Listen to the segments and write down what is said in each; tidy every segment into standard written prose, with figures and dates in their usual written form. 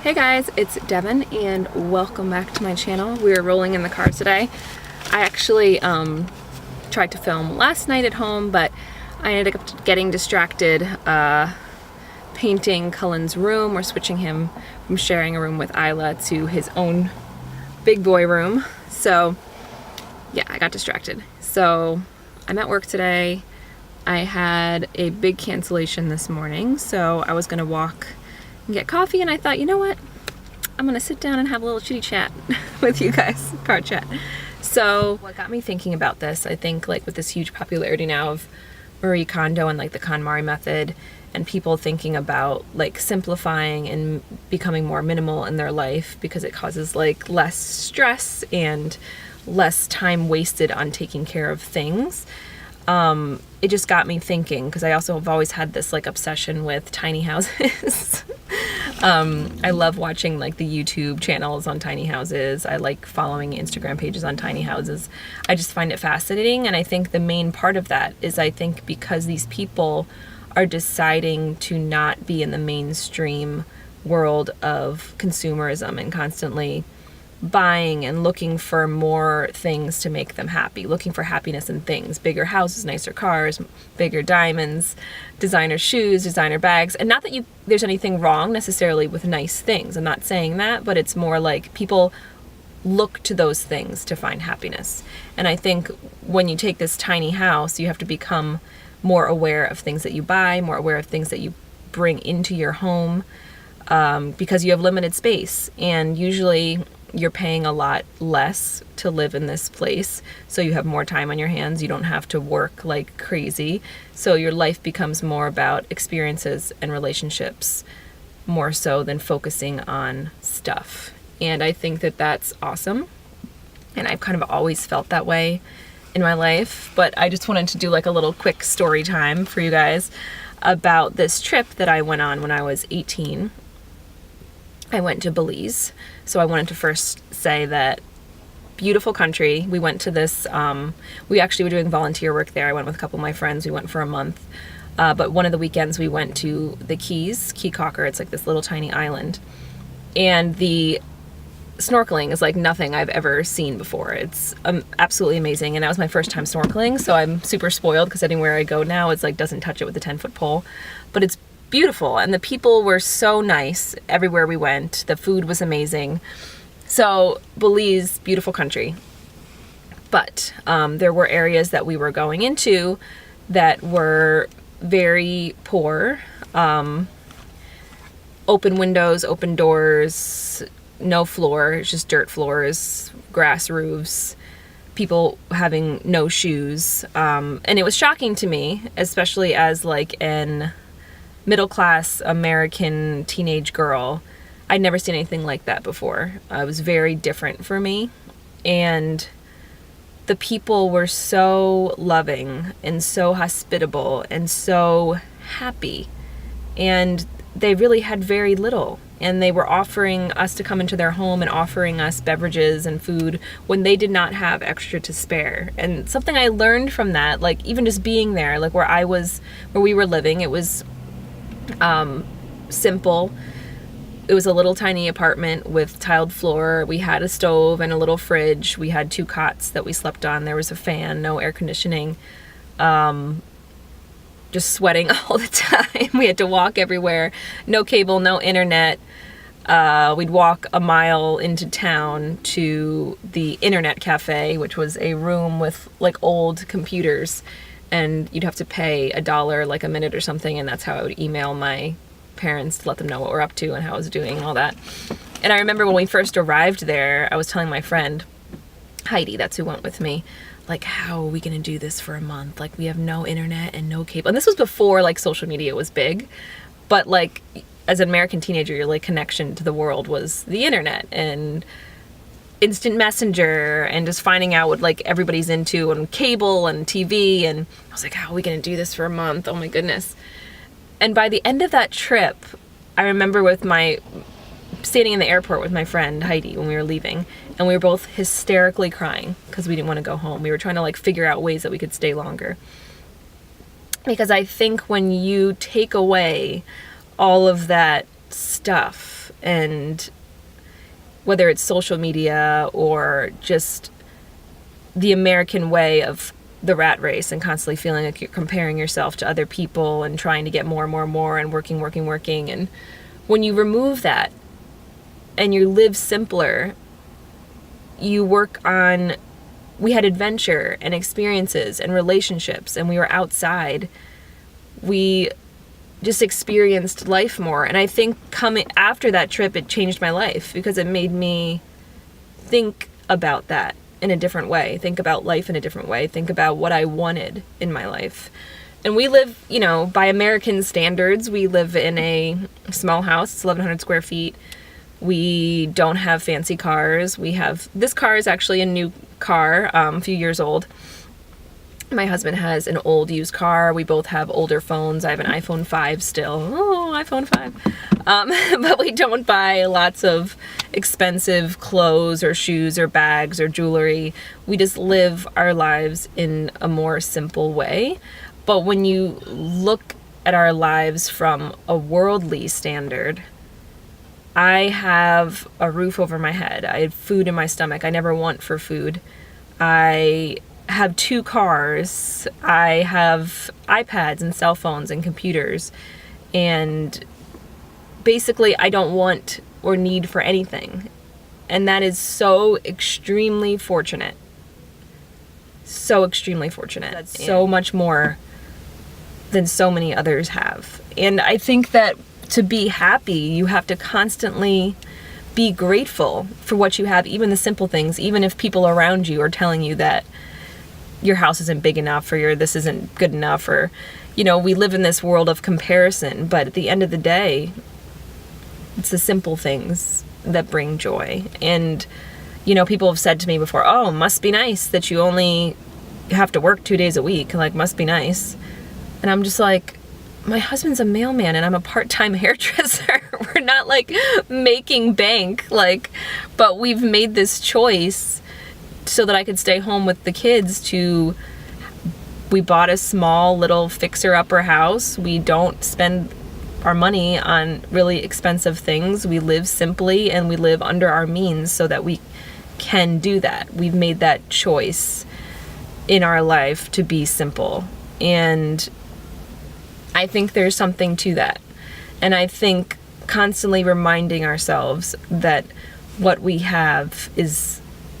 Hey guys, it's Devin and welcome back to my channel. We're rolling in the car today. I actually tried to film last night at home, but I ended up getting distracted painting Cullen's room. We're switching him from sharing a room with Isla to his own big boy room. So yeah, I got distracted. So I'm at work today. I had a big cancellation this morning, so I was gonna walk and get coffee, and I thought, you know what? I'm gonna sit down and have a little chitty chat with you guys, car chat. So what got me thinking about this, I think like with this huge popularity now of Marie Kondo and like the KonMari method, and people thinking about like simplifying and becoming more minimal in their life because it causes like less stress and less time wasted on taking care of things. It just got me thinking, because I also have always had this like obsession with tiny houses. I love watching like the YouTube channels on tiny houses. I like following Instagram pages on tiny houses. I just find it fascinating, and I think the main part of that is I think because these people are deciding to not be in the mainstream world of consumerism and constantly buying and looking for more things to make them happy, looking for happiness in things, bigger houses, nicer cars, bigger diamonds, designer shoes, designer bags. And not that there's anything wrong necessarily with nice things, I'm not saying that, but it's more like people look to those things to find happiness. And I think when you take this tiny house, you have to become more aware of things that you buy, more aware of things that you bring into your home, because you have limited space, and usually you're paying a lot less to live in this place, so you have more time on your hands. You don't have to work like crazy, so your life becomes more about experiences and relationships more so than focusing on stuff. And I think that that's awesome, and I've kind of always felt that way in my life. But I just wanted to do like a little quick story time for you guys about this trip that I went on when I was 18. I went to Belize. So I wanted to first say that beautiful country. We went to this, we actually were doing volunteer work there. I went with a couple of my friends. We went for a month. But one of the weekends we went to the Keys, Caye Caulker. It's like this little tiny island. And the snorkeling is like nothing I've ever seen before. It's absolutely amazing. And that was my first time snorkeling. So I'm super spoiled because anywhere I go now, it's like doesn't touch it with a 10-foot pole. But it's beautiful, and the people were so nice everywhere we went. The food was amazing. So Belize, beautiful country. But there were areas that we were going into that were very poor. Open windows, open doors, no floor, it's just dirt floors, grass roofs, people having no shoes. And it was shocking to me, especially as like an middle-class American teenage girl. I'd never seen anything like that before. It was very different for me. And the people were so loving and so hospitable and so happy. And they really had very little. And they were offering us to come into their home and offering us beverages and food when they did not have extra to spare. And something I learned from that, like even just being there, like where we were living, it was simple. It was a little tiny apartment with tiled floor. We had a stove and a little fridge. We had 2 cots that we slept on. There was a fan, no air conditioning. Just sweating all the time. We had to walk everywhere. No cable, no internet. We'd walk a mile into town to the internet cafe, which was a room with like old computers, and you'd have to pay $1 like a minute or something, and that's how I would email my parents to let them know what we're up to and how I was doing and all that. And I remember when we first arrived there, I was telling my friend Heidi, that's who went with me, like, how are we gonna do this for a month? Like, we have no internet and no cable. And this was before like social media was big, but like as an American teenager, your like connection to the world was the internet and instant messenger and just finding out what like everybody's into and cable and TV. And I was like, how are we gonna do this for a month? Oh my goodness. And by the end of that trip, I remember standing in the airport with my friend Heidi when we were leaving, and we were both hysterically crying because we didn't want to go home. We were trying to like figure out ways that we could stay longer. Because I think when you take away all of that stuff, stuff, and whether it's social media or just the American way of the rat race and constantly feeling like you're comparing yourself to other people and trying to get more and more and more and working. And when you remove that and you live simpler, you work on, we had adventure and experiences and relationships, and we were outside. We just experienced life more. And I think coming after that trip, it changed my life because it made me think about that in a different way, think about life in a different way, think about what I wanted in my life. And we live, you know, by American standards, we live in a small house. It's 1,100 square feet. We don't have fancy cars. This car is actually a new car, a few years old. My husband has an old used car. We both have older phones. I have an iPhone 5 still. Oh, iPhone 5. But we don't buy lots of expensive clothes or shoes or bags or jewelry. We just live our lives in a more simple way. But when you look at our lives from a worldly standard, I have a roof over my head. I have food in my stomach. I never want for food. I have 2 cars. I have iPads and cell phones and computers. And basically, I don't want or need for anything. And that is so extremely fortunate. So extremely fortunate. That's so much more than so many others have. And I think that to be happy, you have to constantly be grateful for what you have, even the simple things, even if people around you are telling you that your house isn't big enough or this isn't good enough, or, you know, we live in this world of comparison, but at the end of the day, it's the simple things that bring joy. And, you know, people have said to me before, oh, must be nice that you only have to work 2 days a week, like, must be nice. And I'm just like, my husband's a mailman and I'm a part-time hairdresser. We're not like making bank, like, but we've made this choice so that I could stay home with the kids. We bought a small little fixer-upper house. We don't spend our money on really expensive things. We live simply and we live under our means so that we can do that. We've made that choice in our life to be simple. And I think there's something to that. And I think constantly reminding ourselves that what we have is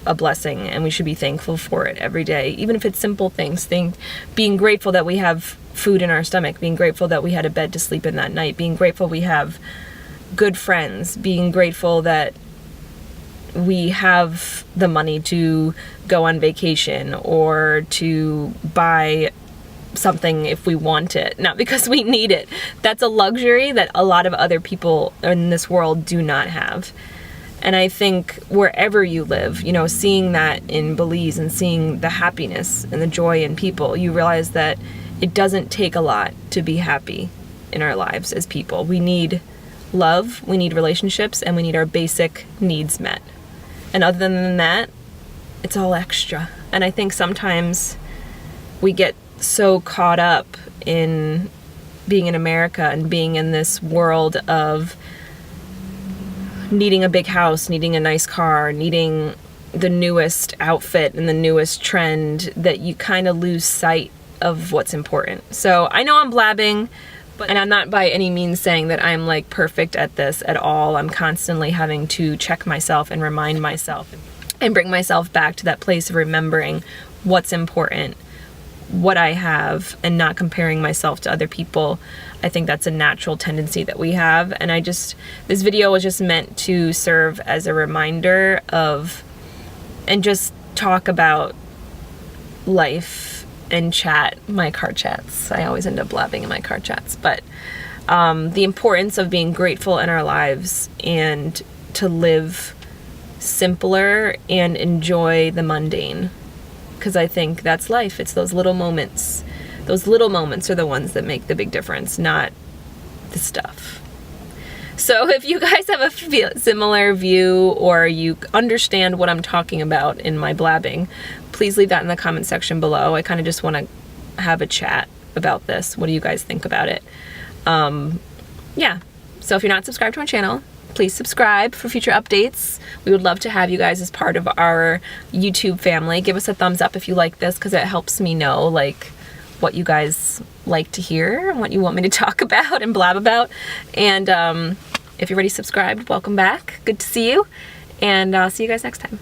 a blessing and we should be thankful for it every day, even if it's simple things. Being grateful that we have food in our stomach, being grateful that we had a bed to sleep in that night, being grateful we have good friends, being grateful that we have the money to go on vacation or to buy something if we want it, not because we need it. That's a luxury that a lot of other people in this world do not have. And I think wherever you live, you know, seeing that in Belize and seeing the happiness and the joy in people, you realize that it doesn't take a lot to be happy in our lives as people. We need love, we need relationships, and we need our basic needs met. And other than that, it's all extra. And I think sometimes we get so caught up in being in America and being in this world of needing a big house, needing a nice car, needing the newest outfit and the newest trend, that you kind of lose sight of what's important. So I know I'm blabbing, and I'm not by any means saying that I'm like perfect at this at all. I'm constantly having to check myself and remind myself and bring myself back to that place of remembering what's important, what I have, and not comparing myself to other people. I think that's a natural tendency that we have. And this video was just meant to serve as a reminder of, and just talk about life and chat, my car chats. I always end up blabbing in my car chats, but the importance of being grateful in our lives and to live simpler and enjoy the mundane. Because I think that's life. It's those little moments. Those little moments are the ones that make the big difference, not the stuff. So if you guys have a similar view or you understand what I'm talking about in my blabbing, please leave that in the comment section below. I kind of just want to have a chat about this. What do you guys think about it? Yeah. So if you're not subscribed to my channel, please subscribe for future updates. We would love to have you guys as part of our YouTube family. Give us a thumbs up if you like this, because it helps me know like what you guys like to hear and what you want me to talk about and blab about. And if you're already subscribed, welcome back. Good to see you, and I'll see you guys next time.